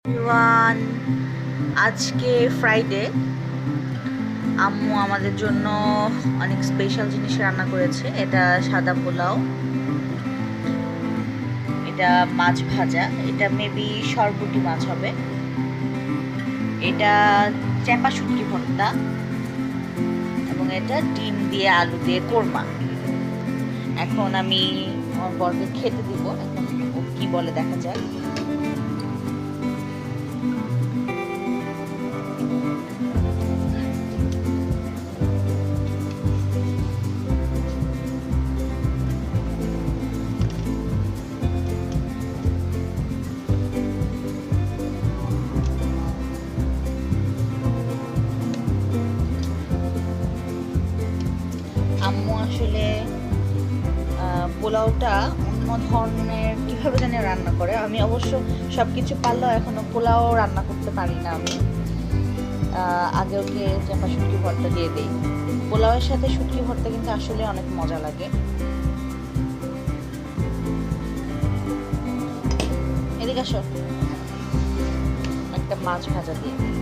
Everyone, আজকে Friday. আম্মু আমাদের জন্য অনেক স্পেশাল জিনিস রান্না করেছে। এটা সাদা পোলাও, এটা মাছ ভাজা, এটা মেবি সরপুঁটি মাছ হবে, এটা চ্যাপা শুটকি ভর্তা, এবং এটা ডিম দিয়ে আলু দিয়ে কোরমা। এখন আমি আমার বরকে খেতে দিব। এখন ও কি বলে দেখা যাক। আম্মু আসলে পোলাওটা অন্য ধরনের কীভাবে জানি রান্না করে। আমি অবশ্য সব কিছু পারলেও এখনও পোলাও রান্না করতে পারি না। আমি আগে ওকে চাপা শুটকি ভর্তা দিয়ে দিই। পোলাওয়ের সাথে শুটকি ভর্তা কিন্তু আসলে অনেক মজা লাগে। এদিকে আসো, একটা মাছ ভাজা দিয়ে দিই।